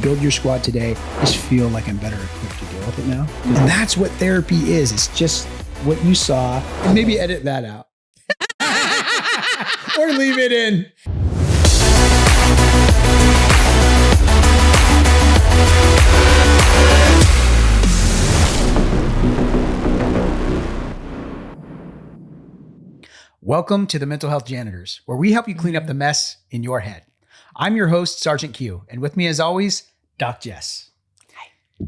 build your squad today, I just feel like I'm better equipped to deal with it now. And that's what therapy is. It's just what you saw. And maybe edit that out. Or leave it in. Welcome to the Mental Health Janitors, where we help you clean up the mess in your head. I'm your host, Sergeant Q, and with me as always, Doc Jess. Hi.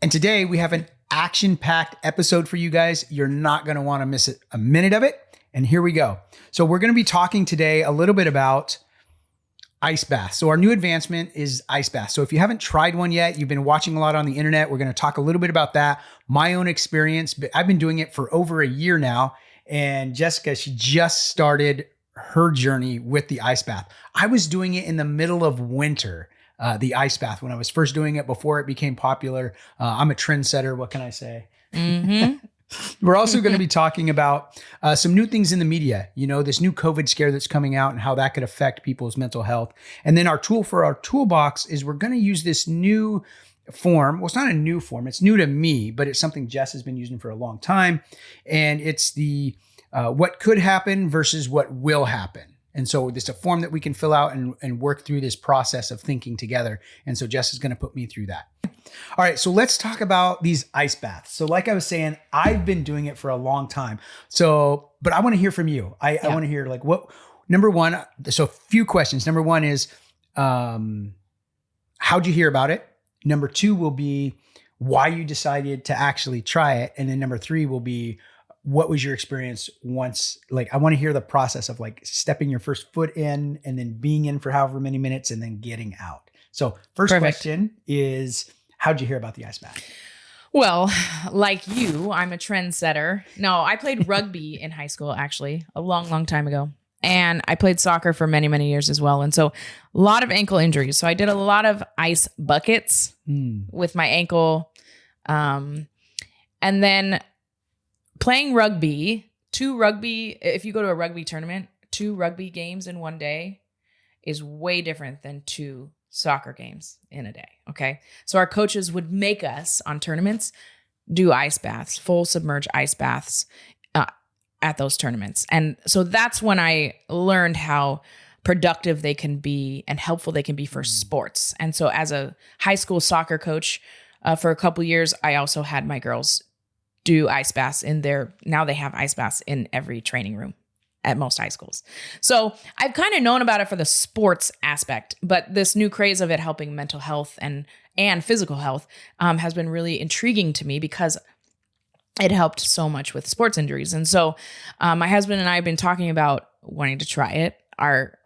And today we have an action-packed episode for you guys. You're not going to want to miss a minute of it. And here we go. So we're going to be talking today a little bit about ice baths. So our new advancement is ice baths. So if you haven't tried one yet, you've been watching a lot on the internet, we're going to talk a little bit about that. My own experience, but I've been doing it for over a year now. And Jessica, she just started her journey with the ice bath. I was doing it in the middle of winter, the ice bath, when I was first doing it before it became popular. I'm a trendsetter. What can I say? Mm-hmm. We're also going to be talking about some new things in the media, you know, this new COVID scare that's coming out and how that could affect people's mental health. And then our tool for our toolbox is we're going to use this new form. Well, it's not a new form. It's new to me, but it's something Jess has been using for a long time. And it's the what could happen versus what will happen. And so it's a form that we can fill out and work through this process of thinking together. And so Jess is going to put me through that. All right, so let's talk about these ice baths. So like I was saying, I've been doing it for a long time. So, but I want to hear from you. I want to hear like what, number one, so a few questions. Number one is, how'd you hear about it? Number two will be why you decided to actually try it. And then number three will be, what was your experience once? Like, I want to hear the process of like stepping your first foot in and then being in for however many minutes and then getting out. So first question is, how'd you hear about the ice bath? Well, like you, I'm a trendsetter. No, I played rugby in high school, actually, a long, long time ago. And I played soccer for many, many years as well. And so a lot of ankle injuries. So I did a lot of ice buckets with my ankle. And then playing rugby, if you go to a rugby tournament, 2 rugby games in one day is way different than 2 soccer games in a day. Okay. So our coaches would make us on tournaments do ice baths, full submerged ice baths at those tournaments. And so that's when I learned how productive they can be and helpful they can be for sports. And so as a high school soccer coach for a couple years, I also had my girls do ice baths now they have ice baths in every training room at most high schools. So I've kind of known about it for the sports aspect, but this new craze of it helping mental health and physical health has been really intriguing to me because it helped so much with sports injuries. And so my husband and I have been talking about wanting to try it.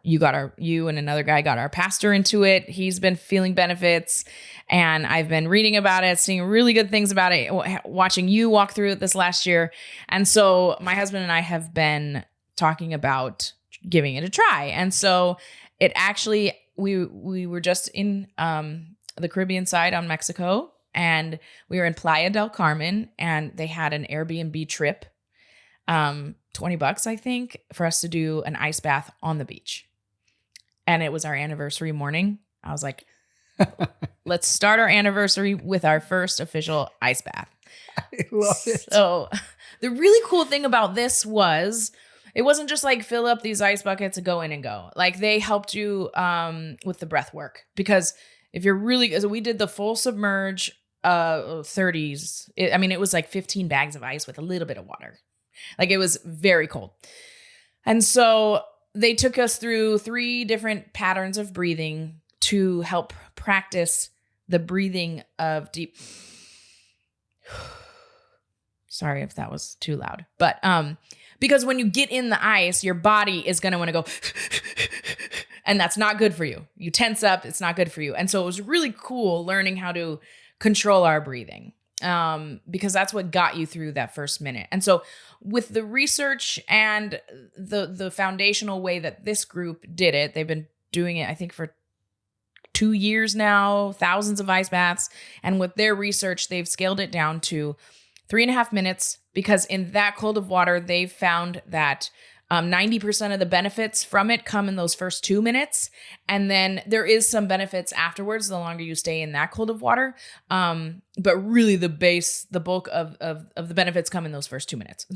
You and another guy got our pastor into it. He's been feeling benefits and I've been reading about it, seeing really good things about it, watching you walk through it this last year. And so my husband and I have been talking about giving it a try. And so it actually, we were just in the Caribbean side on Mexico, and we were in Playa del Carmen, and they had an Airbnb trip, $20, I think, for us to do an ice bath on the beach. And it was our anniversary morning. I was like, let's start our anniversary with our first official ice bath. I love it. So the really cool thing about this was, it wasn't just like fill up these ice buckets and go in and go. Like they helped you with the breath work, because if you're really, so we did the full submerge 30s. It was like 15 bags of ice with a little bit of water. Like it was very cold. And so they took us through 3 different patterns of breathing to help practice the breathing of deep. Sorry if that was too loud, but because when you get in the ice, your body is going to want to go, and that's not good for you. You tense up. It's not good for you. And so it was really cool learning how to control our breathing, because that's what got you through that first minute. And so with the research and the foundational way that this group did it, they've been doing it, I think, for 2 years now, thousands of ice baths. And with their research, they've scaled it down to 3.5 minutes, because in that cold of water, they've found that 90% of the benefits from it come in those first 2 minutes. And then there is some benefits afterwards, the longer you stay in that cold of water. But really the bulk of the benefits come in those first 2 minutes.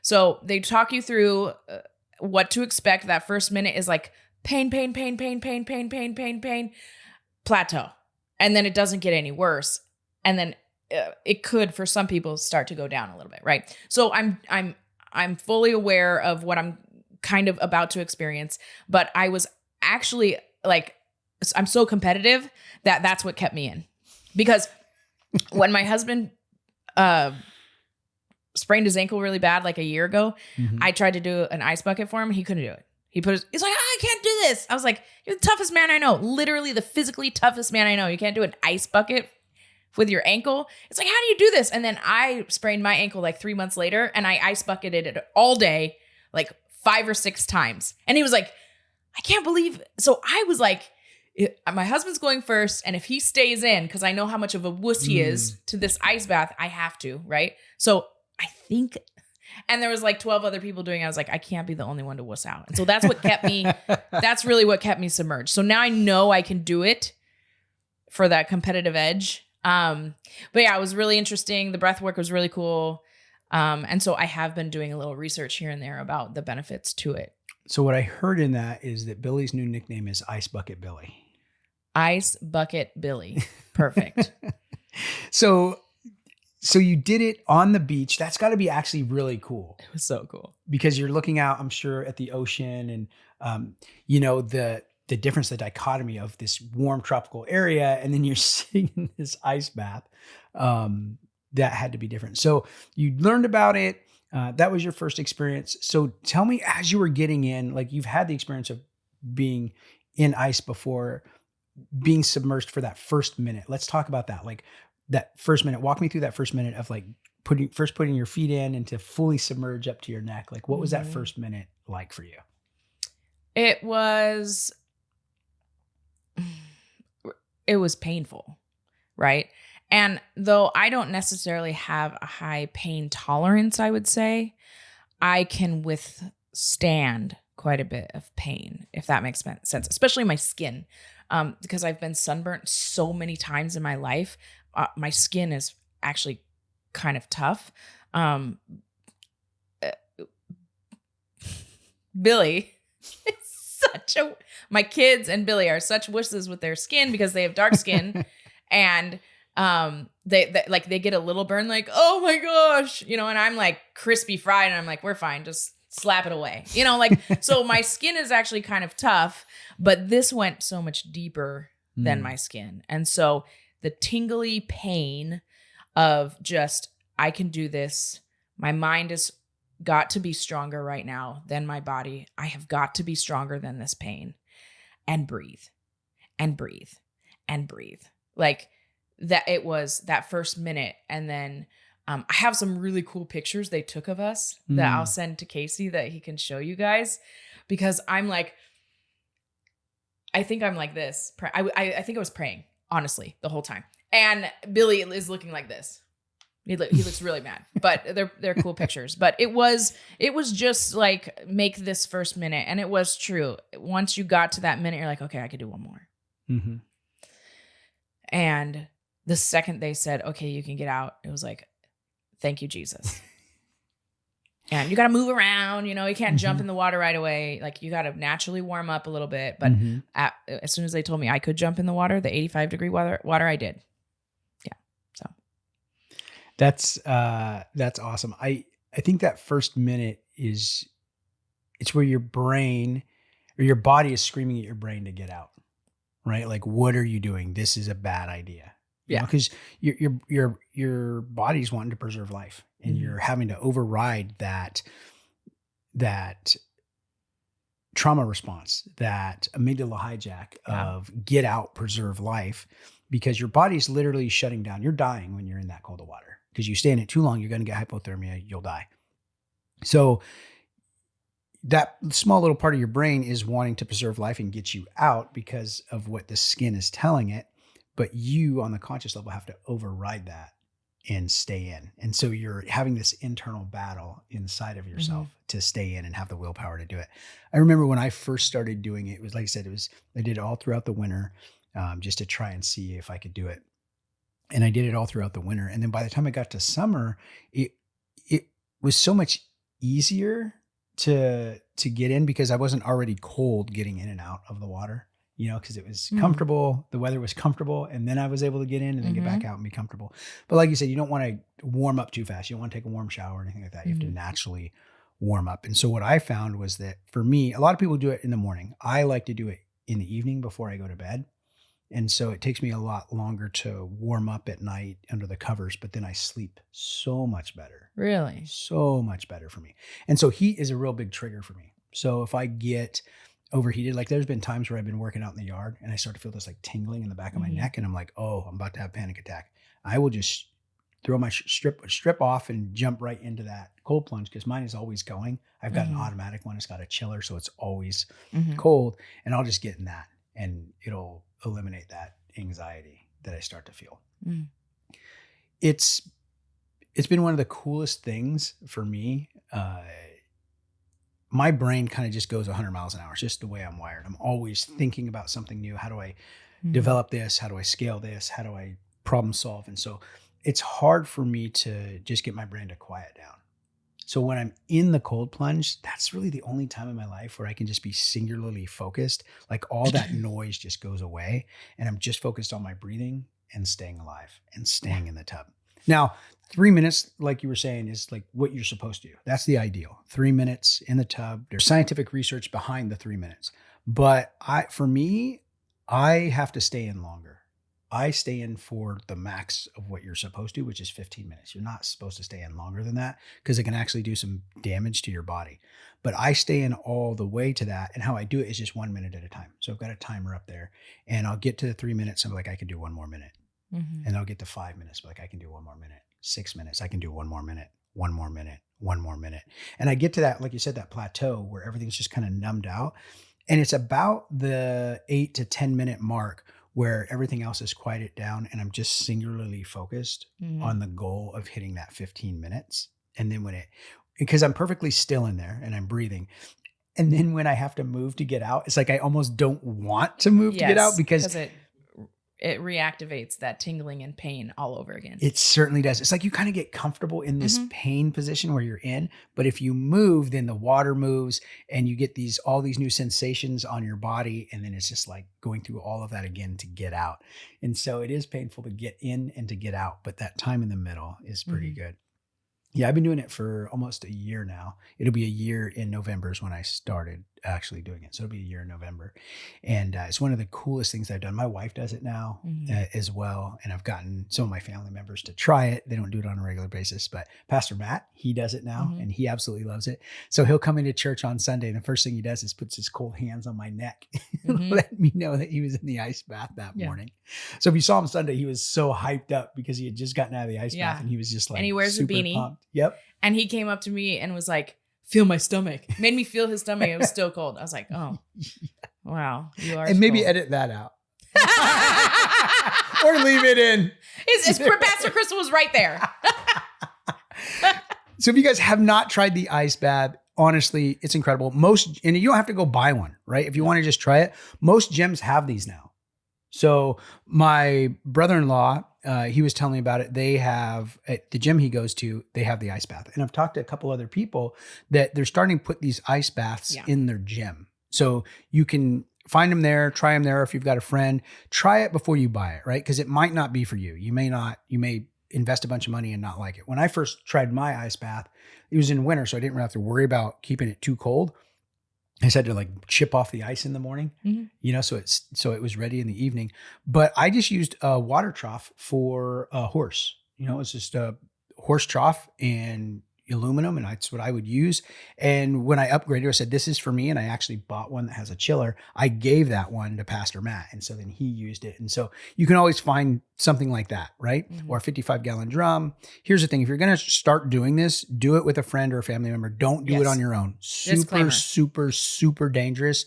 So they talk you through what to expect. That first minute is like pain, plateau. And then it doesn't get any worse. And then it could, for some people, start to go down a little bit, right? So I'm fully aware of what I'm kind of about to experience, but I was actually like, I'm so competitive that that's what kept me in. Because when my husband sprained his ankle really bad, like a year ago, I tried to do an ice bucket for him. He couldn't do it. He's like, I can't do this. I was like, you're the toughest man I know. Literally the physically toughest man I know. You can't do an ice bucket with your ankle. It's like, how do you do this? And then I sprained my ankle like 3 months later, and I ice bucketed it all day, like 5 or 6 times. And he was like, I can't believe. So I was like, my husband's going first. And if he stays in, because I know how much of a wuss he is to this ice bath, I have to, right? So I think, and there was like 12 other people doing it. I was like, I can't be the only one to wuss out. And so that's what kept me, that's really what kept me submerged. So now I know I can do it for that competitive edge. But yeah, it was really interesting. The breath work was really cool. And so I have been doing a little research here and there about the benefits to it. So what I heard in that is that Billy's new nickname is Ice Bucket Billy. Ice Bucket Billy. Perfect. So you did it on the beach. That's got to be actually really cool. It was so cool. Because you're looking out, I'm sure, at the ocean and, the difference, the dichotomy of this warm tropical area, and then you're sitting in this ice bath. That had to be different. So you learned about it. That was your first experience. So tell me, as you were getting in, like you've had the experience of being in ice before, being submerged for that first minute. Let's talk about that. Like that first minute, walk me through that first minute of like putting your feet in and to fully submerge up to your neck. Like what was that first minute like for you? It was painful, right? And though I don't necessarily have a high pain tolerance, I would say, I can withstand quite a bit of pain, if that makes sense, especially my skin. Because I've been sunburnt so many times in my life, my skin is actually kind of tough. Billy is my kids and Billy are such wusses with their skin because they have dark skin and they get a little burn, like, oh my gosh, and I'm like crispy fried and I'm like, we're fine, just slap it away, so my skin is actually kind of tough, but this went so much deeper than my skin. And so the tingly pain of just, I can do this. My mind has got to be stronger right now than my body. I have got to be stronger than this pain, and breathe and breathe and breathe. Like that, it was that first minute. And then I have some really cool pictures they took of us that I'll send to Casey that he can show you guys, because I'm like, I think I'm like this. I think I was praying, honestly, the whole time. And Billy is looking like this. He looks really mad, but they're cool pictures. But it was just like, make this first minute. And it was true. Once you got to that minute, you're like, okay, I could do one more. Mm-hmm. And the second they said, okay, you can get out, it was like, thank you, Jesus. And you got to move around, you can't jump in the water right away. Like you got to naturally warm up a little bit. But as soon as they told me I could jump in the water, the 85-degree water, I did. Yeah. So that's awesome. I think that first minute it's where your brain or your body is screaming at your brain to get out, right? Like, what are you doing? This is a bad idea. Yeah. Because your body's wanting to preserve life, and you're having to override that trauma response, that amygdala hijack of get out, preserve life, because your body's literally shutting down. You're dying when you're in that cold of water, because you stay in it too long, you're going to get hypothermia, you'll die. So that small little part of your brain is wanting to preserve life and get you out because of what the skin is telling it. But you, on the conscious level, have to override that and stay in. And so you're having this internal battle inside of yourself to stay in and have the willpower to do it. I remember when I first started doing it, it was like I said, I did it all throughout the winter just to try and see if I could do it. And I did it all throughout the winter. And then by the time I got to summer, it was so much easier to get in because I wasn't already cold getting in and out of the water, because it was comfortable. The weather was comfortable. And then I was able to get in and then get back out and be comfortable. But like you said, you don't want to warm up too fast. You don't want to take a warm shower or anything like that. You have to naturally warm up. And so what I found was that for me, a lot of people do it in the morning. I like to do it in the evening before I go to bed. And so it takes me a lot longer to warm up at night under the covers, but then I sleep so much better. Really? So much better for me. And so heat is a real big trigger for me. So if I get overheated, like there's been times where I've been working out in the yard and I start to feel this like tingling in the back of my neck and I'm like, oh, I'm about to have a panic attack. I will just throw my strip off and jump right into that cold plunge because mine is always going. I've got an automatic one. It's got a chiller, so it's always cold. And I'll just get in that and it'll eliminate that anxiety that I start to feel. It's been one of the coolest things for me. My brain kind of just goes 100 miles an hour. It's just the way I'm wired. I'm always thinking about something new. How do I develop this? How do I scale this? How do I problem solve? And so it's hard for me to just get my brain to quiet down. So when I'm in the cold plunge, that's really the only time in my life where I can just be singularly focused. Like all that noise just goes away and I'm just focused on my breathing and staying alive and staying in the tub. Now, 3 minutes, like you were saying, is like what you're supposed to do. That's the ideal. 3 minutes in the tub. There's scientific research behind the 3 minutes. But for me, I have to stay in longer. I stay in for the max of what you're supposed to, which is 15 minutes. You're not supposed to stay in longer than that because it can actually do some damage to your body. But I stay in all the way to that. And how I do it is just 1 minute at a time. So I've got a timer up there and I'll get to the 3 minutes. I'm like, I can do one more minute. And I'll get to 5 minutes. But like, I can do one more minute. 6 minutes. I can do one more minute, one more minute, one more minute. And I get to that, like you said, that plateau where everything's just kind of numbed out. And it's about the 8 to 10 minute mark where everything else is quieted down and I'm just singularly focused on the goal of hitting that 15 minutes. And then because I'm perfectly still in there and I'm breathing. And then when I have to move to get out, it's like I almost don't want to move to get out because it reactivates that tingling and pain all over again. It certainly does. It's like you kind of get comfortable in this pain position where you're in, but if you move, then the water moves and you get all these new sensations on your body. And then it's just like going through all of that again to get out. And so it is painful to get in and to get out, but that time in the middle is pretty good. Yeah, I've been doing it for almost a year now. It'll be a year in November is when I started actually doing it. So it'll be a year in November. And it's one of the coolest things I've done. My wife does it now as well. And I've gotten some of my family members to try it. They don't do it on a regular basis, but Pastor Matt, he does it now and he absolutely loves it. So he'll come into church on Sunday and the first thing he does is puts his cold hands on my neck and let me know that he was in the ice bath that morning. So if you saw him Sunday, he was so hyped up because he had just gotten out of the ice bath and he was just like, and he wears a beanie. Pumped. Yep. And he came up to me and was like, feel my stomach. Made me feel his stomach. It was still cold. I was like, oh, wow. You are. And maybe cold. Edit that out. Or leave it in. Pastor Crystal was right there. So if you guys have not tried the ice bath, honestly, it's incredible. And you don't have to go buy one, right? If you want to just try it, most gyms have these now. So my brother-in-law, he was telling me about it. They have, at the gym he goes to, they have the ice bath. And I've talked to a couple other people that they're starting to put these ice baths in their gym. So you can find them there, try them there. If you've got a friend, try it before you buy it, right? Because it might not be for you. You may invest a bunch of money and not like it. When I first tried my ice bath, it was in winter, so I didn't really have to worry about keeping it too cold. I just had to like chip off the ice in the morning, so it was ready in the evening. But I just used a water trough for a horse. It's just a horse trough and aluminum, and that's what I would use. And when I upgraded, I said, this is for me. And I actually bought one that has a chiller. I gave that one to Pastor Matt. And so then he used it. And so you can always find something like that, right? Or a 55-gallon drum. Here's the thing. If you're going to start doing this, do it with a friend or a family member. Don't do it on your own. Super, super, super dangerous.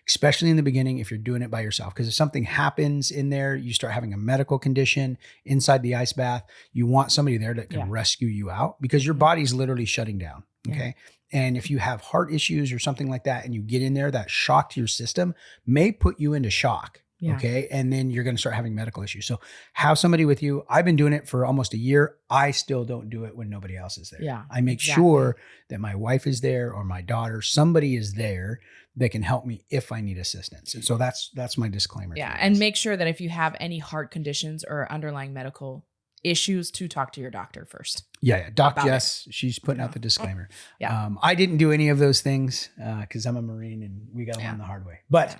especially in the beginning if you're doing it by yourself. Because if something happens in there, you start having a medical condition inside the ice bath, you want somebody there that can rescue you out because your body's literally shutting down. Okay. And if you have heart issues or something like that and you get in there, that shock to your system may put you into shock. Yeah. Okay. And then you're going to start having medical issues. So have somebody with you. I've been doing it for almost a year. I still don't do it when nobody else is there. Yeah, I make sure that my wife is there or my daughter, somebody is there that can help me if I need assistance. And so that's my disclaimer. Yeah. And make sure that if you have any heart conditions or underlying medical issues, to talk to your doctor first. Yeah. Doc Jess, she's putting out the disclaimer. Yeah. I didn't do any of those things because I'm a Marine and we got to learn the hard way. But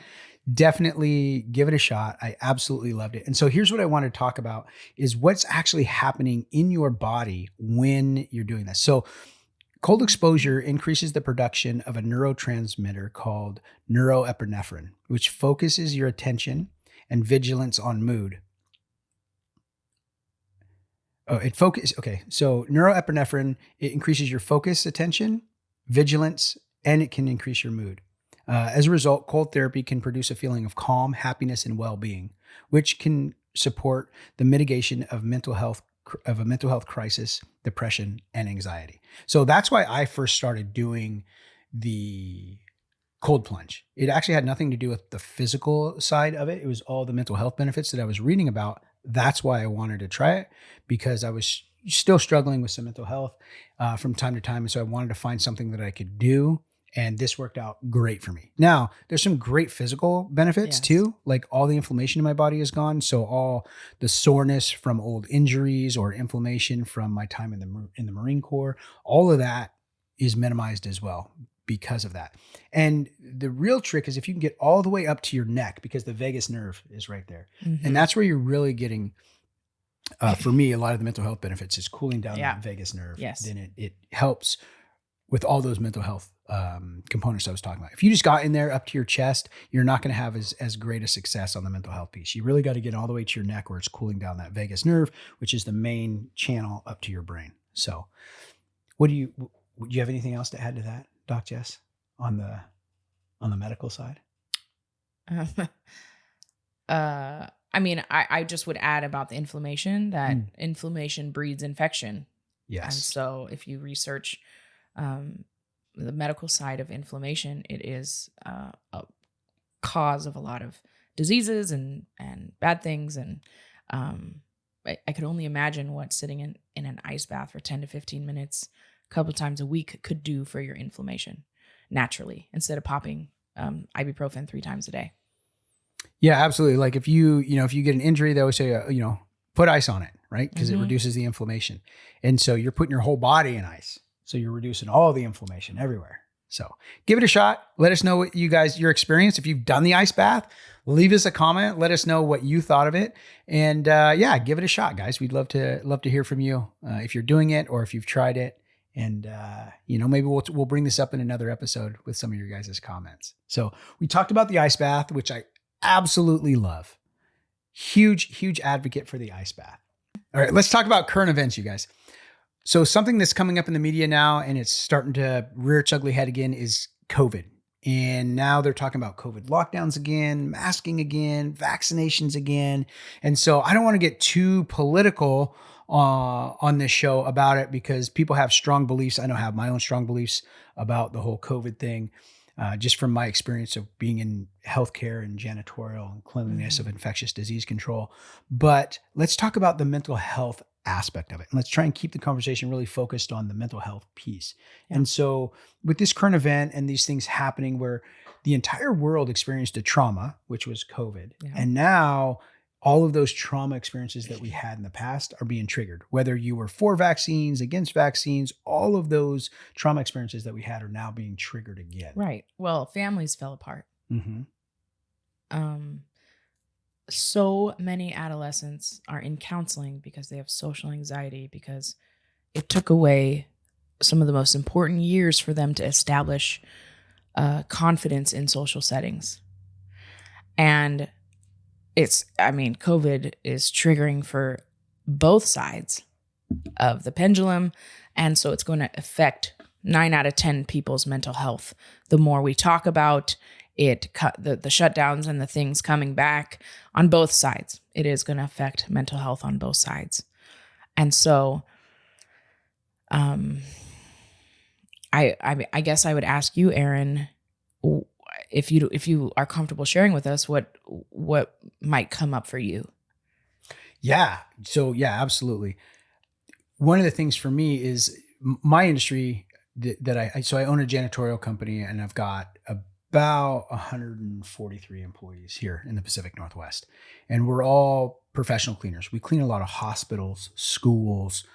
definitely give it a shot. I absolutely loved it. And so here's what I want to talk about is what's actually happening in your body when you're doing this. So cold exposure increases the production of a neurotransmitter called neuroepinephrine, which focuses your attention and vigilance on mood. So neuroepinephrine, it increases your focus, attention, vigilance, and it can increase your mood. As a result, cold therapy can produce a feeling of calm, happiness, and well-being, which can support the mitigation of a mental health crisis, depression, and anxiety. So that's why I first started doing the cold plunge. It actually had nothing to do with the physical side of it. It was all the mental health benefits that I was reading about. That's why I wanted to try it, because I was still struggling with some mental health from time to time. And so I wanted to find something that I could do. And this worked out great for me. Now, there's some great physical benefits too. Like all the inflammation in my body is gone. So all the soreness from old injuries or inflammation from my time in the Marine Corps, all of that is minimized as well because of that. And the real trick is if you can get all the way up to your neck, because the vagus nerve is right there. Mm-hmm. And that's where you're really getting, for me, a lot of the mental health benefits is cooling down that vagus nerve. Yes. Then it helps with all those mental health components I was talking about. If you just got in there up to your chest, you're not going to have as great a success on the mental health piece. You really got to get all the way to your neck where it's cooling down that vagus nerve, which is the main channel up to your brain. So do you have anything else to add to that, Doc Jess, on the medical side? I mean, I just would add about the inflammation that inflammation breeds infection. Yes. And so if you research the medical side of inflammation, it is a cause of a lot of diseases and bad things. And I could only imagine what sitting in an ice bath for 10 to 15 minutes a couple of times a week could do for your inflammation naturally, instead of popping ibuprofen 3 times a day. Yeah, absolutely. Like if you get an injury, they always say, put ice on it, right? Because it reduces the inflammation. And so you're putting your whole body in ice. So you're reducing all the inflammation everywhere. So give it a shot. Let us know what your experience. If you've done the ice bath, leave us a comment. Let us know what you thought of it. And give it a shot, guys. We'd love to hear from you if you're doing it or if you've tried it. And maybe we'll bring this up in another episode with some of your guys' comments. So we talked about the ice bath, which I absolutely love. Huge advocate for the ice bath. All right, let's talk about current events, you guys. So something that's coming up in the media now, and it's starting to rear its ugly head again, is COVID. And now they're talking about COVID lockdowns again, masking again, vaccinations again. And so I don't want to get too political on this show about it, because people have strong beliefs. I know I have my own strong beliefs about the whole COVID thing, just from my experience of being in healthcare and janitorial and cleanliness of infectious disease control. But let's talk about the mental health aspect of it. And let's try and keep the conversation really focused on the mental health piece. Yeah. And so with this current event and these things happening where the entire world experienced a trauma, which was COVID, and now all of those trauma experiences that we had in the past are being triggered. Whether you were for vaccines, against vaccines, all of those trauma experiences that we had are now being triggered again. Right. Well, families fell apart. Mm-hmm. So many adolescents are in counseling because they have social anxiety, because it took away some of the most important years for them to establish confidence in social settings. And COVID is triggering for both sides of the pendulum. And so it's going to affect 9 out of 10 people's mental health. The more we talk about it cut the shutdowns and the things coming back on both sides. It is going to affect mental health on both sides. And so, I guess I would ask you, Aaron, if you are comfortable sharing with us what might come up for you. Yeah. So yeah, absolutely. One of the things for me is my industry that I own a janitorial company, and I've got about 143 employees here in the Pacific Northwest, and we're all professional cleaners. We clean a lot of hospitals, schools,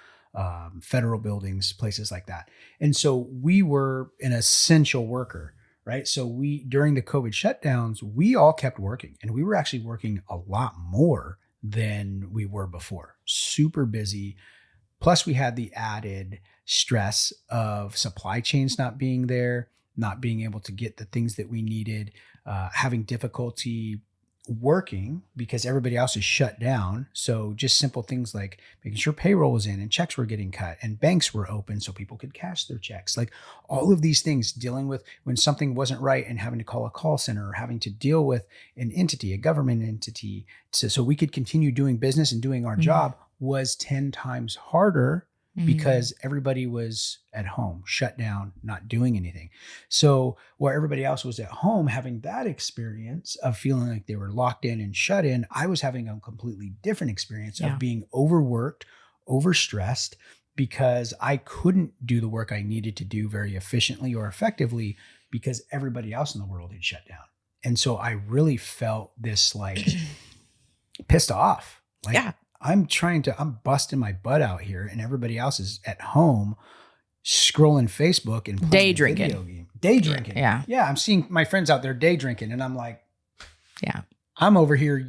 federal buildings, places like that. And so we were an essential worker, right? So during the COVID shutdowns, we all kept working, and we were actually working a lot more than we were before. Super busy. Plus, we had the added stress of supply chains not being there, not being able to get the things that we needed, having difficulty working because everybody else is shut down. So just simple things like making sure payroll was in and checks were getting cut and banks were open so people could cash their checks. Like all of these things, dealing with when something wasn't right and having to call a call center or having to deal with an entity, a government entity, so we could continue doing business and doing our job was 10 times harder because everybody was at home, shut down, not doing anything. So where everybody else was at home having that experience of feeling like they were locked in and shut in, I was having a completely different experience of being overworked, overstressed, because I couldn't do the work I needed to do very efficiently or effectively because everybody else in the world had shut down. And so I really felt this like pissed off. Like, I'm busting my butt out here and everybody else is at home scrolling Facebook and playing day drinking. Video game. Day drinking. Yeah. Yeah. I'm seeing my friends out there day drinking and I'm like, yeah, I'm over here,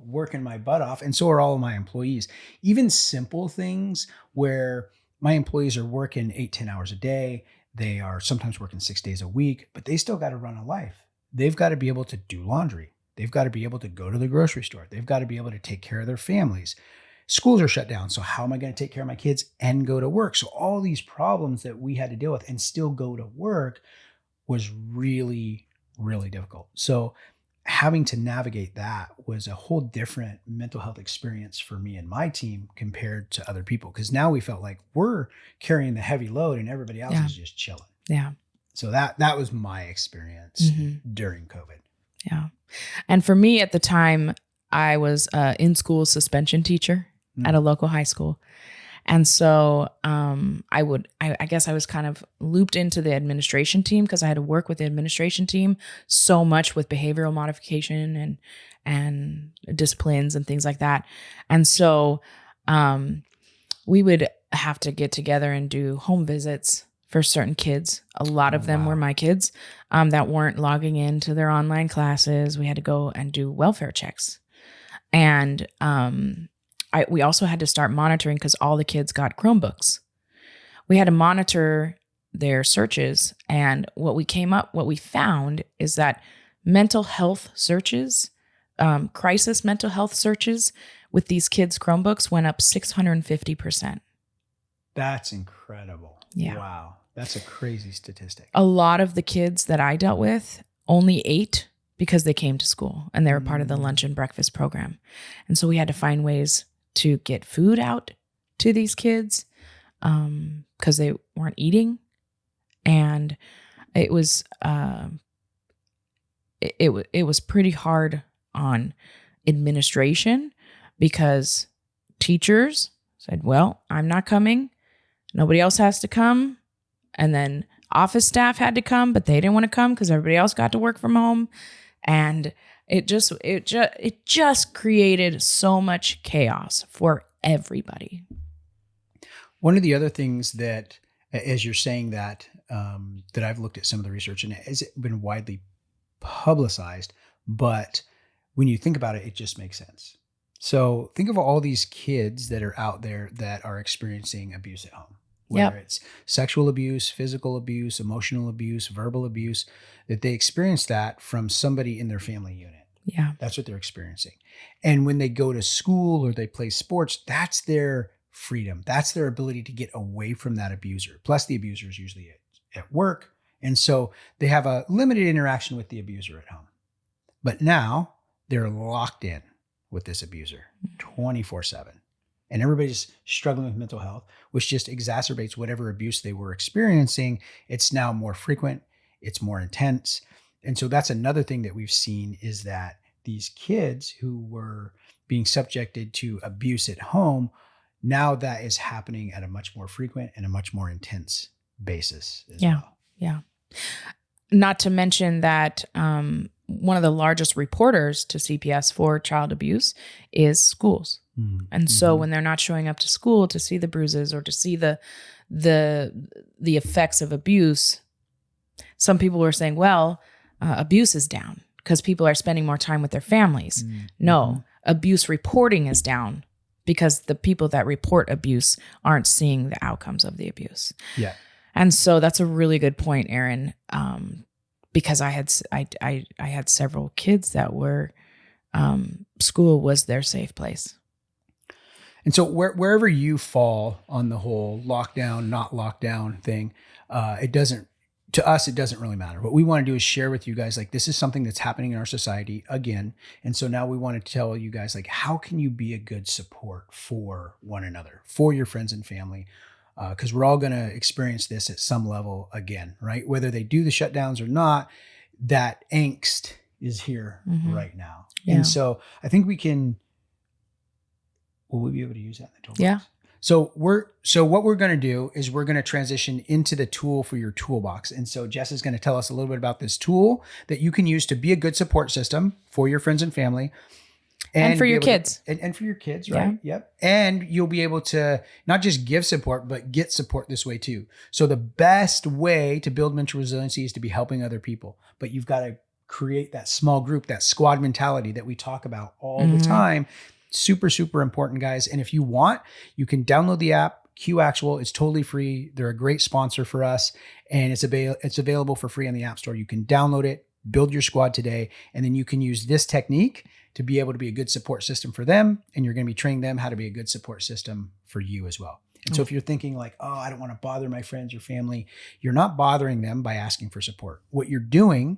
working my butt off. And so are all of my employees. Even simple things where my employees are working 8-10 hours a day. They are sometimes working 6 days a week, but they still got to run a life. They've got to be able to do laundry. They've got to be able to go to the grocery store. They've got to be able to take care of their families. Schools are shut down. So how am I going to take care of my kids and go to work? So all these problems that we had to deal with and still go to work was really, really difficult. So having to navigate that was a whole different mental health experience for me and my team compared to other people. Because now we felt like we're carrying the heavy load and everybody else is just chilling. Yeah. So that was my experience during COVID. Yeah. And for me at the time, I was an in-school suspension teacher at a local high school. And so I guess I was kind of looped into the administration team because I had to work with the administration team so much with behavioral modification and disciplines and things like that. And so we would have to get together and do home visits for certain kids. A lot of them were my kids that weren't logging into their online classes. We had to go and do welfare checks. And we also had to start monitoring because all the kids got Chromebooks. We had to monitor their searches. And what we found is that mental health searches, crisis mental health searches with these kids' Chromebooks went up 650%. That's incredible. Yeah. Wow. That's a crazy statistic. A lot of the kids that I dealt with only ate because they came to school and they were part of the lunch and breakfast program. And so we had to find ways to get food out to these kids because they weren't eating. And it was it was pretty hard on administration because teachers said, well, I'm not coming. Nobody else has to come. And then office staff had to come, but they didn't want to come because everybody else got to work from home. And it just created so much chaos for everybody. One of the other things that, as you're saying that I've looked at some of the research and it has been widely publicized, but when you think about it, it just makes sense. So think of all these kids that are out there that are experiencing abuse at home. Whether it's sexual abuse, physical abuse, emotional abuse, verbal abuse, that they experience that from somebody in their family unit. Yeah. That's what they're experiencing. And when they go to school or they play sports, that's their freedom. That's their ability to get away from that abuser. Plus the abuser is usually at work And so they have a limited interaction with the abuser at home. But now they're locked in with this abuser 24/7. And everybody's struggling with mental health, which just exacerbates whatever abuse they were experiencing. It's now more frequent, it's more intense. And so that's another thing that we've seen is that these kids who were being subjected to abuse at home, now that is happening at a much more frequent and a much more intense basis as well. Yeah. Not to mention that one of the largest reporters to CPS for child abuse is schools. Mm-hmm. And so when they're not showing up to school to see the bruises or to see the effects of abuse, some people are saying, well, abuse is down because people are spending more time with their families. Mm-hmm. No, abuse reporting is down because the people that report abuse aren't seeing the outcomes of the abuse. Yeah. And so that's a really good point, Aaron, because I had several kids that were school was their safe place. And so wherever you fall on the whole lockdown, not lockdown thing, it doesn't really matter. What we want to do is share with you guys, like, this is something that's happening in our society again. And so now we want to tell you guys, like, how can you be a good support for one another, for your friends and family? Because we're all going to experience this at some level again, right? Whether they do the shutdowns or not, that angst is here right now. Yeah. And so I think will we be able to use that in the toolbox? Yeah. So what we're going to do is we're going to transition into the tool for your toolbox. And so Jess is going to tell us a little bit about this tool that you can use to be a good support system for your friends and family. And for your kids. And for your kids, right? Yeah. Yep. And you'll be able to not just give support, but get support this way too. So the best way to build mental resiliency is to be helping other people. But you've got to create that small group, that squad mentality that we talk about all the time. Super, super important, guys. And if you want, you can download the app, Q Actual. It's totally free. They're a great sponsor for us. And it's available for free on the App Store. You can download it, build your squad today, and then you can use this technique to be able to be a good support system for them. And you're going to be training them how to be a good support system for you as well. And so if you're thinking like, oh, I don't want to bother my friends or family, you're not bothering them by asking for support. What you're doing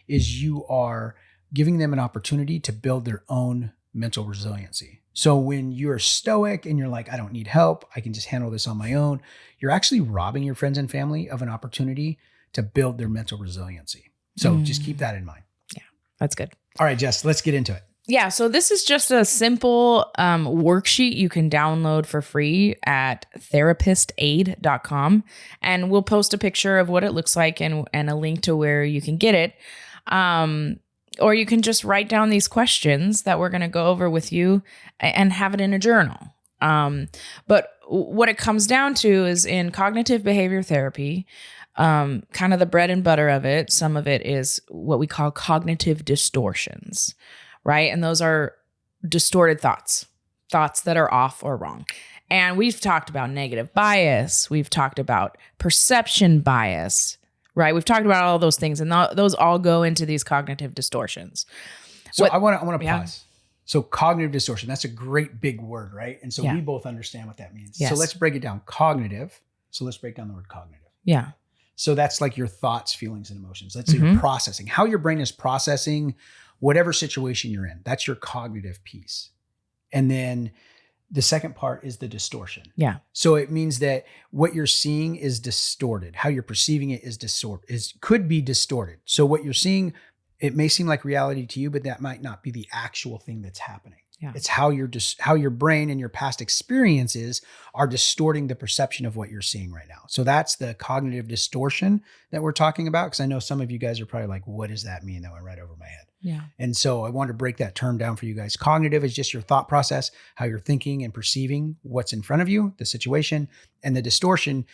is you are giving them an opportunity to build their own mental resiliency. So when you're stoic and you're like, I don't need help, I can just handle this on my own, you're actually robbing your friends and family of an opportunity to build their mental resiliency. So just keep that in mind. Yeah, that's good. All right, Jess, let's get into it. Yeah, so this is just a simple worksheet you can download for free at therapistaid.com. And we'll post a picture of what it looks like and a link to where you can get it. Or you can just write down these questions that we're going to go over with you and have it in a journal. But what it comes down to is in cognitive behavior therapy, kind of the bread and butter of it, some of it is what we call cognitive distortions, right? And those are distorted thoughts that are off or wrong. And we've talked about negative bias. We've talked about perception bias. Right. We've talked about all those things, and those all go into these cognitive distortions. So I want to pause. So cognitive distortion, that's a great big word, right? And so we both understand what that means. Yes. So let's break it down. Cognitive. So let's break down the word cognitive. Yeah. So that's like your thoughts, feelings, and emotions. That's your processing, how your brain is processing whatever situation you're in. That's your cognitive piece. And then the second part is the distortion. Yeah. So it means that what you're seeing is distorted. How you're perceiving it could be distorted. So what you're seeing, it may seem like reality to you, but that might not be the actual thing that's happening. Yeah. It's how your brain and your past experiences are distorting the perception of what you're seeing right now. So that's the cognitive distortion that we're talking about. Because I know some of you guys are probably like, what does that mean? That went right over my head. Yeah. And so I wanted to break that term down for you guys. Cognitive is just your thought process, how you're thinking and perceiving what's in front of you, the situation. And the distortion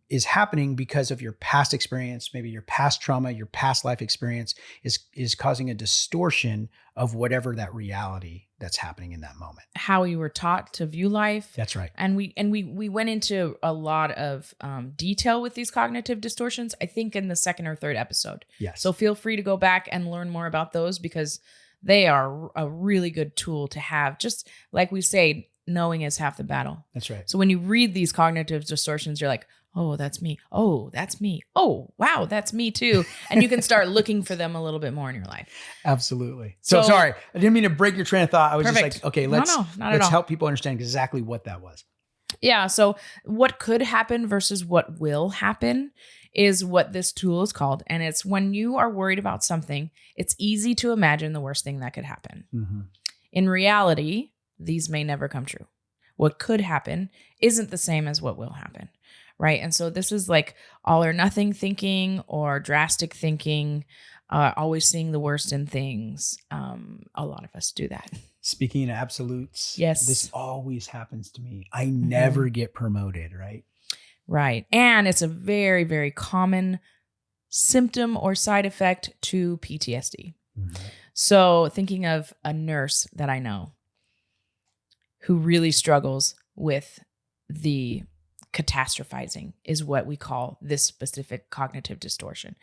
is happening because of your past experience, maybe your past trauma, your past life experience is causing a distortion of whatever that reality that's happening in that moment. How you were taught to view life. That's right. And we went into a lot of detail with these cognitive distortions, I think in the second or third episode. Yes. So feel free to go back and learn more about those because they are a really good tool to have. Just like we say, knowing is half the battle. That's right. So when you read these cognitive distortions, you're like, Oh, that's me. Oh, that's me. Oh, wow, that's me too. And you can start looking for them a little bit more in your life. Absolutely. So sorry, I didn't mean to break your train of thought. I was Perfect. just like, okay, No, let's not at all. help people understand exactly what that was. Yeah. So what could happen versus what will happen is what this tool is called. And it's when you are worried about something, it's easy to imagine the worst thing that could happen. Mm-hmm. In reality, these may never come true. What could happen isn't the same as what will happen. Right. And so this is like all or nothing thinking or drastic thinking, always seeing the worst in things. A lot of us do that. Speaking in absolutes, yes, this always happens to me. I never get promoted, right? Right. And it's a very, very common symptom or side effect to PTSD. Mm-hmm. So thinking of a nurse that I know who really struggles with the catastrophizing is what we call this specific cognitive distortion.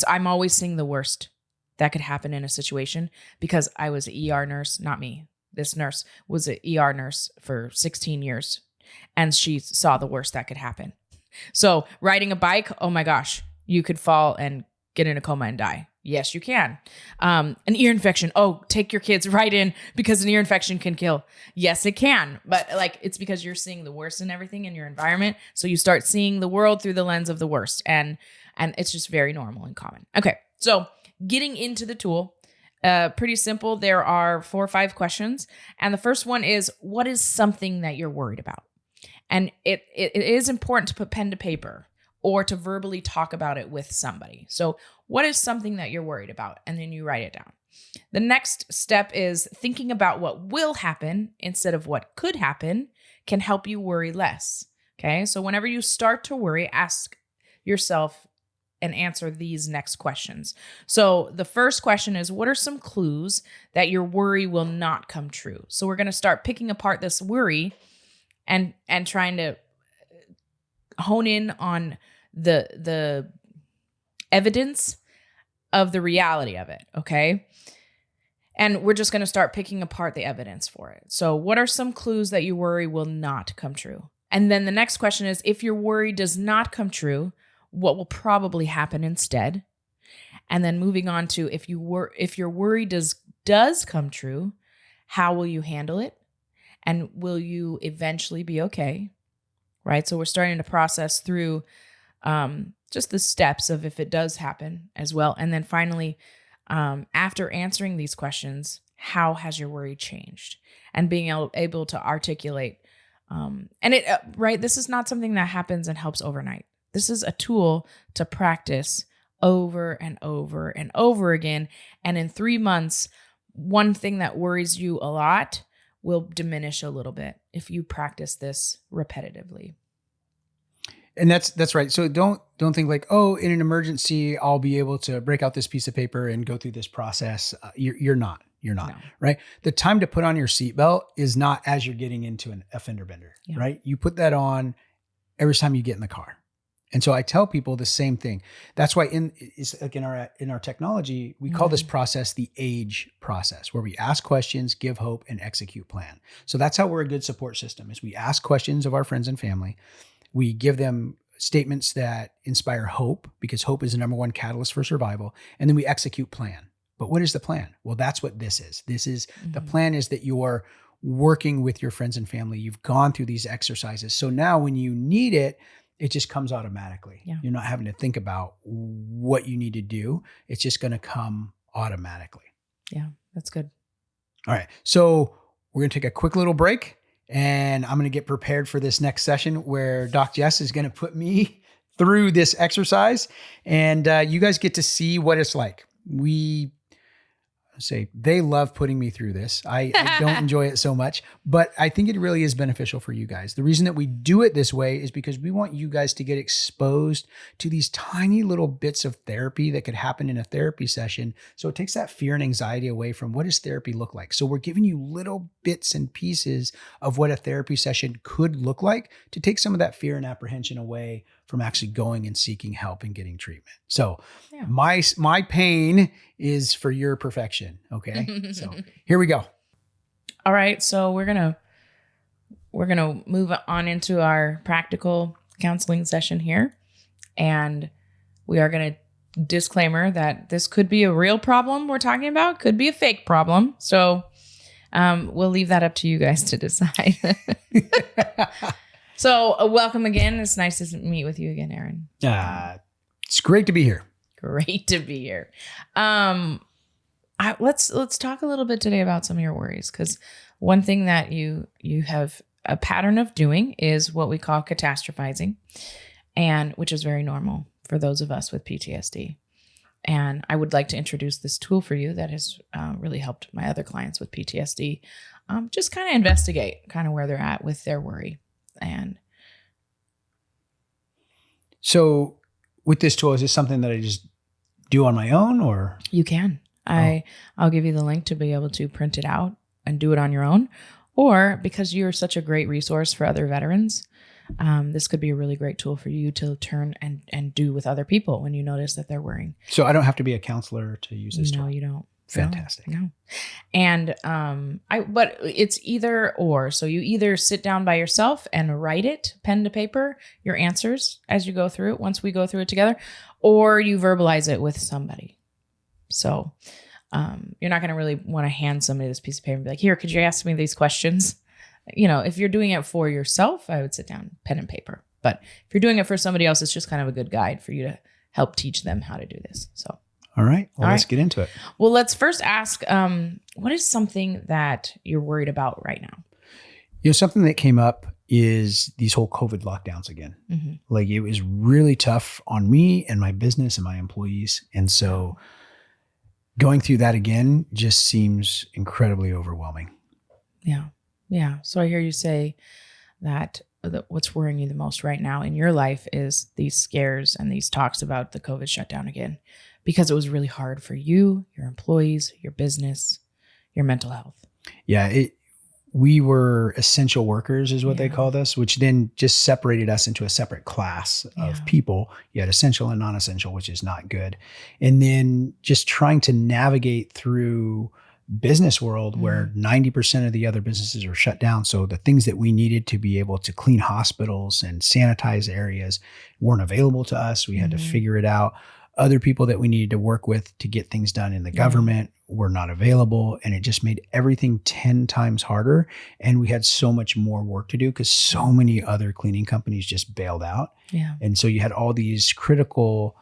I'm always seeing the worst that could happen in a situation because I was an ER nurse, not me. This nurse was an ER nurse for 16 years and she saw the worst that could happen. So riding a bike, oh my gosh, you could fall and get in a coma and die. Yes, you can. An ear infection. Oh, take your kids right in because an ear infection can kill. Yes, it can. But like, it's because you're seeing the worst in everything in your environment. So you start seeing the world through the lens of the worst. And it's just very normal and common. Okay. So getting into the tool, pretty simple. There are 4 or 5 questions. And the first one is, what is something that you're worried about? And it is important to put pen to paper or to verbally talk about it with somebody. So what is something that you're worried about? And then you write it down. The next step is thinking about what will happen instead of what could happen can help you worry less. Okay. So whenever you start to worry, ask yourself and answer these next questions. So the first question is, what are some clues that your worry will not come true? So we're going to start picking apart this worry and trying to hone in on the evidence of the reality of it, okay? And we're just going to start picking apart the evidence for it. So what are some clues that you worry will not come true? And then the next question is, if your worry does not come true, what will probably happen instead? And then moving on to if your worry does come true, how will you handle it? And will you eventually be okay? Right? So we're starting to process through just the steps of if it does happen as well. And then finally, after answering these questions, how has your worry changed? And being able to articulate. This is not something that happens and helps overnight. This is a tool to practice over and over and over again. And in 3 months, one thing that worries you a lot will diminish a little bit if you practice this repetitively. And that's right. So don't think like, oh, in an emergency, I'll be able to break out this piece of paper and go through this process. You're not, no. Right? The time to put on your seatbelt is not as you're getting into a fender bender, right? You put that on every time you get in the car. And so I tell people the same thing. That's why it's like in our technology, we call this process the AGE process, where we ask questions, give hope, and execute plan. So that's how we're a good support system is we ask questions of our friends and family. We give them statements that inspire hope because hope is the number one catalyst for survival. And then we execute plan. But what is the plan? Well, that's what this is. This is the plan is that you're working with your friends and family. You've gone through these exercises. So now when you need it, it just comes automatically. Yeah. You're not having to think about what you need to do. It's just going to come automatically. Yeah, that's good. All right. So we're going to take a quick little break. And I'm going to get prepared for this next session where Doc Jess is going to put me through this exercise. And you guys get to see what it's like. They love putting me through this. I don't enjoy it so much, but I think it really is beneficial for you guys. The reason that we do it this way is because we want you guys to get exposed to these tiny little bits of therapy that could happen in a therapy session. So it takes that fear and anxiety away from what does therapy look like. So we're giving you little bits and pieces of what a therapy session could look like to take some of that fear and apprehension away from actually going and seeking help and getting treatment. So my pain is for your perfection. Okay. So here we go. All right. So we're going to move on into our practical counseling session here. And we are going to disclaimer that this could be a real problem we're talking about, could be a fake problem. So we'll leave that up to you guys to decide. So welcome again. It's nice to meet with you again, Aaron. It's great to be here. Great to be here. Let's talk a little bit today about some of your worries, because one thing that you have a pattern of doing is what we call catastrophizing, and which is very normal for those of us with PTSD. And I would like to introduce this tool for you that has really helped my other clients with PTSD. Just kind of investigate kind of where they're at with their worry. And so with this tool, is this something that I just do on my own, or? You can. I'll give you the link to be able to print it out and do it on your own. Or because you're such a great resource for other veterans, this could be a really great tool for you to turn and do with other people when you notice that they're worrying. So I don't have to be a counselor to use this tool? No, you don't. Fantastic. No. And but it's either or. So you either sit down by yourself and write it, pen to paper, your answers as you go through it, once we go through it together, or you verbalize it with somebody. So you're not going to really want to hand somebody this piece of paper and be like, here, could you ask me these questions? You know, if you're doing it for yourself, I would sit down, pen and paper. But if you're doing it for somebody else, it's just kind of a good guide for you to help teach them how to do this. So. All right. Well, let's get into it. Well, let's first ask, what is something that you're worried about right now? You know, something that came up is these whole COVID lockdowns again. Mm-hmm. Like, it was really tough on me and my business and my employees. And so going through that again just seems incredibly overwhelming. Yeah. Yeah. So I hear you say that what's worrying you the most right now in your life is these scares and these talks about the COVID shutdown again, because it was really hard for you, your employees, your business, your mental health. Yeah. We were essential workers is what they called us, which then just separated us into a separate class of people. You had essential and non-essential, which is not good. And then just trying to navigate through business world where 90% of the other businesses are shut down. So the things that we needed to be able to clean hospitals and sanitize areas weren't available to us. We had to figure it out. Other people that we needed to work with to get things done in the government were not available. And it just made everything 10 times harder. And we had so much more work to do because so many other cleaning companies just bailed out. Yeah. And so you had all these critically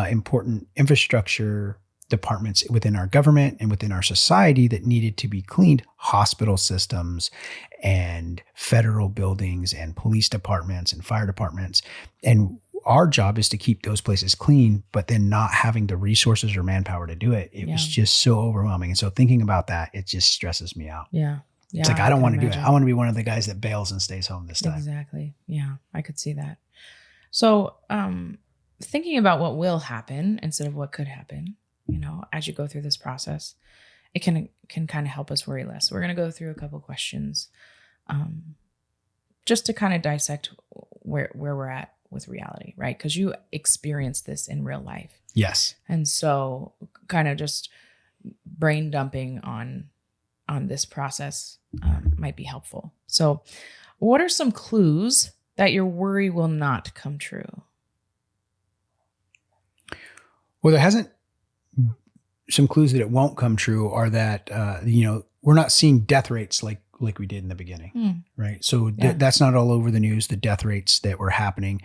important infrastructure departments within our government and within our society that needed to be cleaned: hospital systems and federal buildings and police departments and fire departments. And our job is to keep those places clean, but then not having the resources or manpower to do it. It was just so overwhelming. And so thinking about that, it just stresses me out. Yeah. It's like, I don't want to do it. I want to be one of the guys that bails and stays home this time. Exactly. Yeah. I could see that. So, thinking about what will happen instead of what could happen, you know, as you go through this process, it can kind of help us worry less. We're going to go through a couple questions, just to kind of dissect where we're at with reality, right? Because you experienced this in real life. Yes. And so kind of just brain dumping on this process might be helpful. So what are some clues that your worry will not come true? Well, there hasn't. Some clues that it won't come true are that, we're not seeing death rates like we did in the beginning, right? So that's not all over the news, the death rates that were happening.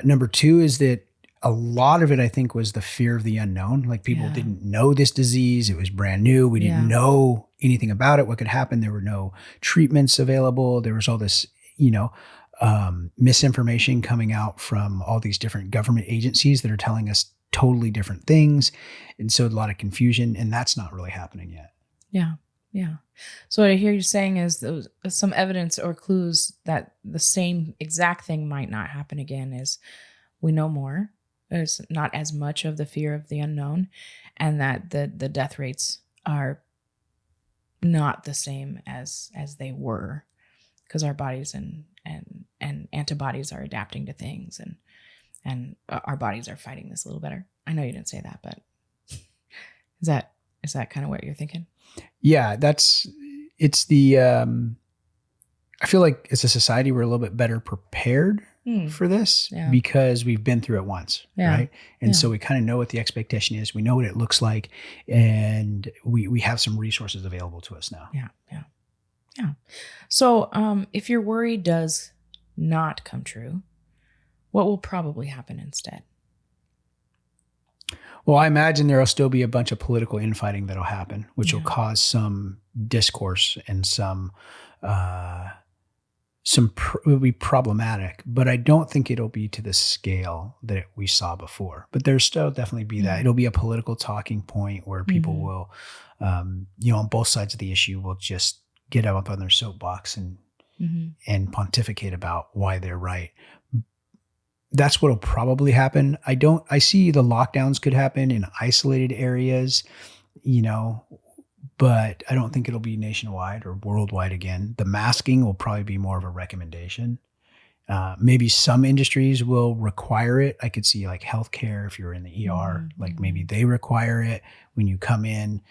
Number two is that a lot of it, I think, was the fear of the unknown. Like, people didn't know this disease. It was brand new. We didn't know anything about it, what could happen. There were no treatments available. There was all this, misinformation coming out from all these different government agencies that are telling us totally different things. And so a lot of confusion, and that's not really happening yet. Yeah. Yeah. So what I hear you saying is some evidence or clues that the same exact thing might not happen again is we know more. There's not as much of the fear of the unknown, and that the death rates are not the same as they were, because our bodies and antibodies are adapting to things, and our bodies are fighting this a little better. I know you didn't say that, but is that kind of what you're thinking? Yeah, it's the I feel like as a society, we're a little bit better prepared for this because we've been through it once, right? And so we kind of know what the expectation is. We know what it looks like, and we have some resources available to us now. Yeah. So if your worry does not come true, what will probably happen instead? Well, I imagine there will still be a bunch of political infighting that'll happen, which will cause some discourse and will be problematic, but I don't think it'll be to the scale that we saw before. But there's still definitely be that. It'll be a political talking point where people will, on both sides of the issue, will just get up on their soapbox and pontificate about why they're right. That's what'll probably happen. I see the lockdowns could happen in isolated areas, but I don't think it'll be nationwide or worldwide again. The masking will probably be more of a recommendation. Maybe some industries will require it. I could see like healthcare, if you're in the ER, like maybe they require it when you come in.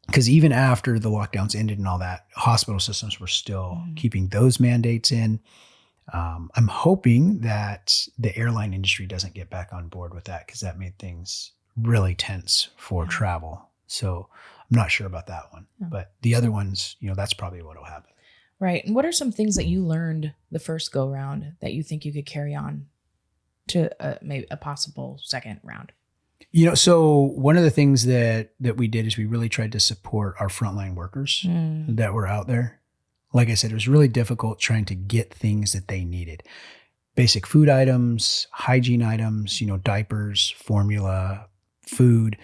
Because even after the lockdowns ended and all that, hospital systems were still keeping those mandates in. I'm hoping that the airline industry doesn't get back on board with that because that made things really tense for travel. So I'm not sure about that one, but the other ones, that's probably what will happen. Right. And what are some things that you learned the first go round that you think you could carry on to maybe a possible second round? So one of the things that we did is we really tried to support our frontline workers that were out there. Like I said, it was really difficult trying to get things that they needed. Basic food items, hygiene items, diapers, formula, food.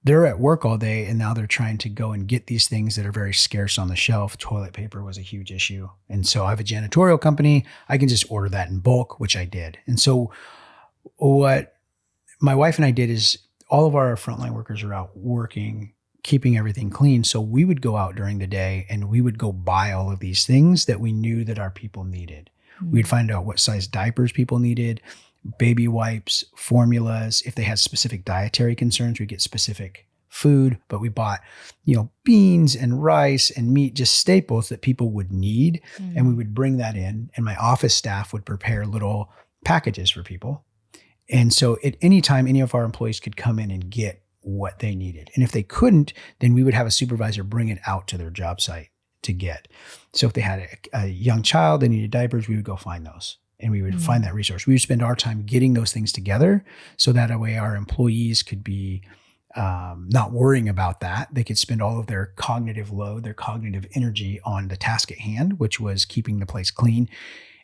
They're at work all day and now they're trying to go and get these things that are very scarce on the shelf. Toilet paper was a huge issue. And so I have a janitorial company. I can just order that in bulk, which I did. And so what my wife and I did is all of our frontline workers are out working, keeping everything clean. So we would go out during the day and we would go buy all of these things that we knew that our people needed. We'd find out what size diapers people needed, baby wipes, formulas. If they had specific dietary concerns, we'd get specific food, but we bought, beans and rice and meat, just staples that people would need. And we would bring that in and my office staff would prepare little packages for people. And so at any time, any of our employees could come in and get what they needed. And if they couldn't, then we would have a supervisor bring it out to their job site to get. So if they had a young child, they needed diapers, we would go find those and we would find that resource. We would spend our time getting those things together so that way our employees could be not worrying about that. They could spend all of their cognitive load, their cognitive energy on the task at hand, which was keeping the place clean.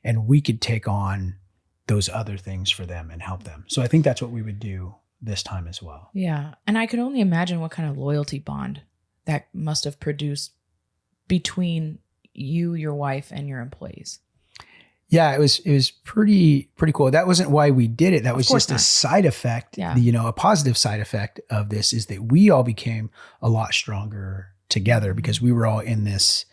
And we could take on those other things for them and help them. So I think that's what we would do this time as well. Yeah. And I could only imagine what kind of loyalty bond that must have produced between you, your wife, and your employees. Yeah, it was pretty cool. That wasn't why we did it. That was just a side effect. Yeah. A positive side effect of this is that we all became a lot stronger together because we were all in this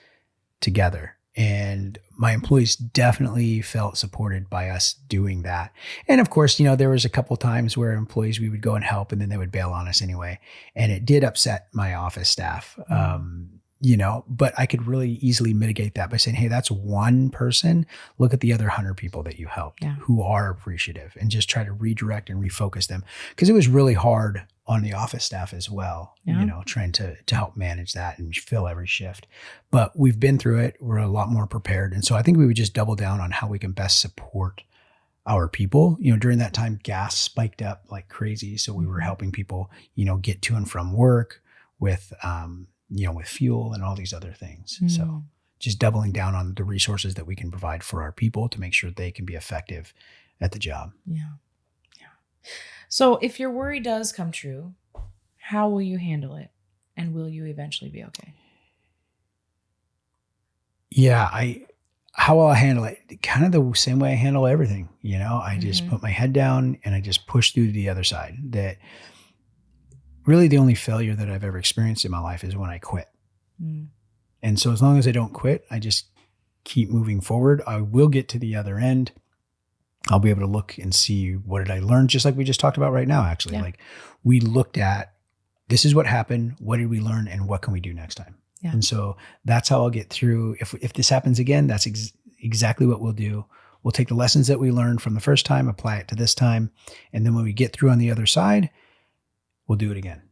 together. And my employees definitely felt supported by us doing that. And of course, there was a couple times where employees, we would go and help and then they would bail on us anyway. And it did upset my office staff, but I could really easily mitigate that by saying, hey, that's one person. Look at the other 100 people that you helped who are appreciative and just try to redirect and refocus them. Because it was really hard on the office staff as well, trying to help manage that and fill every shift. But we've been through it. We're a lot more prepared. And so I think we would just double down on how we can best support our people. During that time, gas spiked up like crazy. So we were helping people, get to and from work with, with fuel and all these other things. So just doubling down on the resources that we can provide for our people to make sure they can be effective at the job. Yeah. So if your worry does come true, how will you handle it? And will you eventually be okay? Yeah, how will I handle it? Kind of the same way I handle everything. I just put my head down and I just push through to the other side. That really the only failure that I've ever experienced in my life is when I quit. And so as long as I don't quit, I just keep moving forward. I will get to the other end. I'll be able to look and see what did I learn, just like we just talked about right now, actually. Like we looked at, this is what happened. What did we learn? And what can we do next time? Yeah. And so that's how I'll get through. If this happens again, that's exactly what we'll do. We'll take the lessons that we learned from the first time, apply it to this time. And then when we get through on the other side, we'll do it again.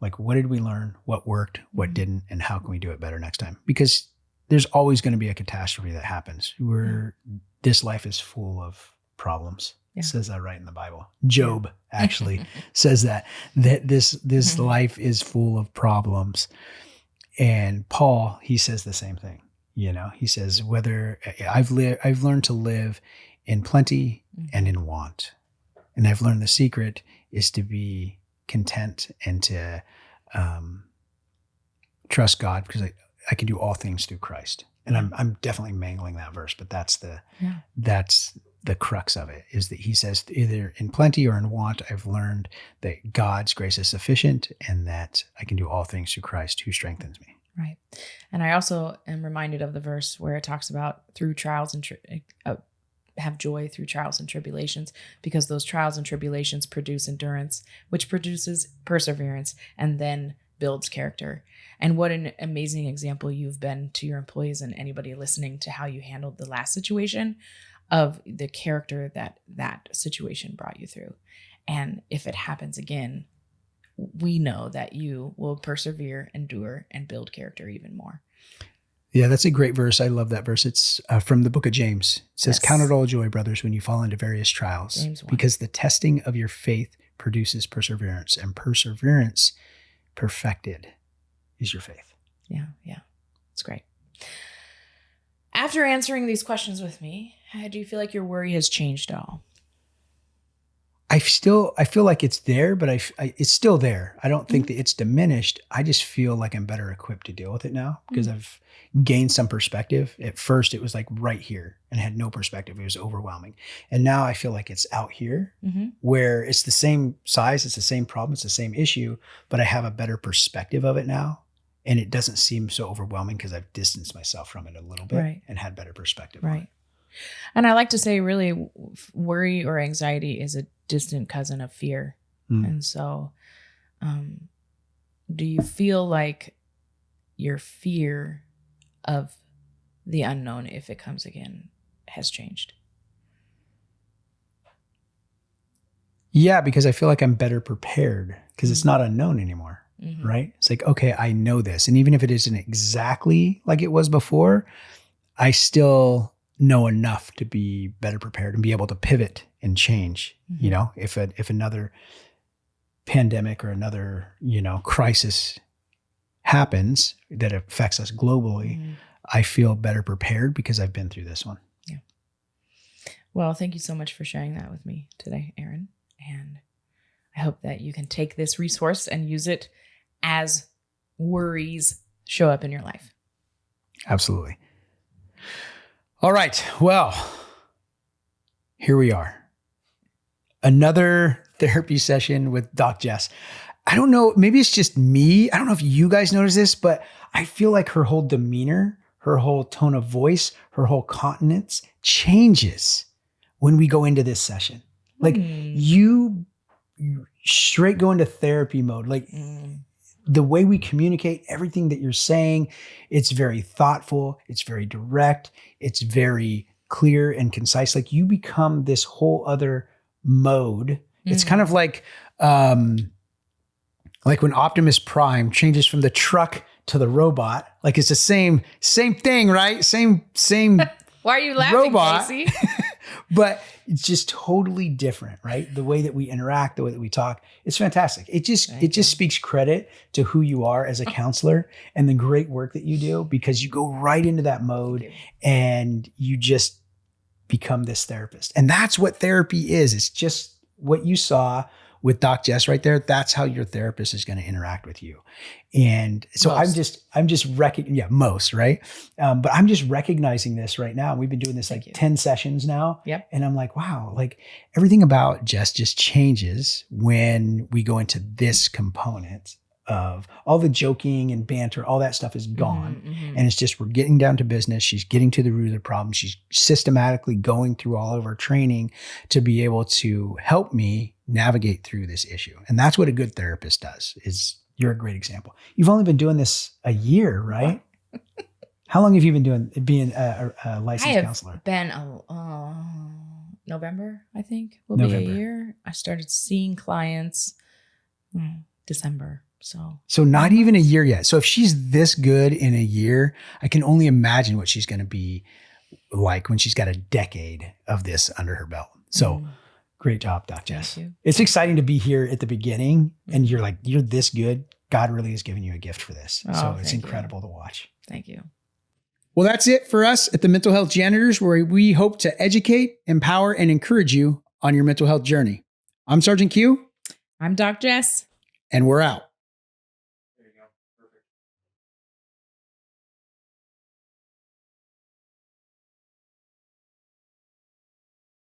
Like, what did we learn? What worked? What didn't? And how can we do it better next time? Because there's always going to be a catastrophe that happens where this life is full of problems. Yeah. It says that right in the Bible. Job actually says that this life is full of problems. And Paul, he says the same thing. You know, he says, whether I've learned to live in plenty and in want. And I've learned the secret is to be content and to trust God, because I can do all things through Christ. And I'm definitely mangling that verse, but that's the crux of it, is that he says either in plenty or in want, I've learned that God's grace is sufficient and that I can do all things through Christ who strengthens me. Right. And I also am reminded of the verse where it talks about through trials and have joy through trials and tribulations, because those trials and tribulations produce endurance, which produces perseverance and then builds character. And what an amazing example you've been to your employees and anybody listening to how you handled the last situation, of the character that situation brought you through. And if it happens again, we know that you will persevere, endure, and build character even more. Yeah, that's a great verse. I love that verse. It's from the book of James. It says, Count it all joy, brothers, when you fall into various trials, James 1. Because the testing of your faith produces perseverance, and perseverance perfected is your faith. Yeah. It's great. After answering these questions with me, do you feel like your worry has changed at all? I feel like it's there, but it's still there. I don't think that it's diminished. I just feel like I'm better equipped to deal with it now because I've gained some perspective. At first, it was like right here and I had no perspective. It was overwhelming. And now I feel like it's out here where it's the same size, it's the same problem, it's the same issue, but I have a better perspective of it now. And it doesn't seem so overwhelming because I've distanced myself from it a little bit and had better perspective on it. And I like to say, really, worry or anxiety is a distant cousin of fear. And so do you feel like your fear of the unknown, if it comes again, has changed? Yeah, because I feel like I'm better prepared because it's not unknown anymore, right? It's like, okay, I know this. And even if it isn't exactly like it was before, I still know enough to be better prepared and be able to pivot and change. You know, if another pandemic or another, crisis happens that affects us globally, I feel better prepared because I've been through this one. Yeah. Well, thank you so much for sharing that with me today, Aaron. And I hope that you can take this resource and use it as worries show up in your life. Absolutely. All right. Well, here we are. Another therapy session with Doc Jess. I don't know, maybe it's just me. I don't know if you guys notice this, but I feel like her whole demeanor, her whole tone of voice, her whole countenance changes when we go into this session. Like you straight go into therapy mode. Like the way we communicate, everything that you're saying, it's very thoughtful. It's very direct. It's very clear and concise. Like you become this whole other mode. It's kind of like when Optimus Prime changes from the truck to the robot. Like it's the same thing, right? Same Why are you laughing, robot, Casey? but it's just totally different, right? The way that we interact, the way that we talk, it's fantastic. It just speaks credit to who you are as a counselor and the great work that you do, because you go right into that mode and you just become this therapist. And that's what therapy is. It's just what you saw with Doc Jess right there. That's how your therapist is going to interact with you. And so most. I'm just most, right? But I'm just recognizing this right now. We've been doing this 10 sessions now. Yep. And I'm like, wow, like everything about Jess just changes when we go into this component of all the joking and banter, all that stuff is gone. And it's just, we're getting down to business. She's getting to the root of the problem. She's systematically going through all of our training to be able to help me navigate through this issue. And that's what a good therapist does, is You're a great example. You've only been doing this a year, right? How long have you been being a licensed counselor? Been November, I think, will be a year. I started seeing clients December. So not even a year yet. So if she's this good in a year, I can only imagine what she's going to be like when she's got a decade of this under her belt. So great job, Doc Jess. Thank you. It's exciting to be here at the beginning and you're this good. God really has given you a gift for this. So it's incredible to watch. Thank you. Well, that's it for us at the Mental Health Janitors, where we hope to educate, empower, and encourage you on your mental health journey. I'm Sergeant Q. I'm Doc Jess. And we're out.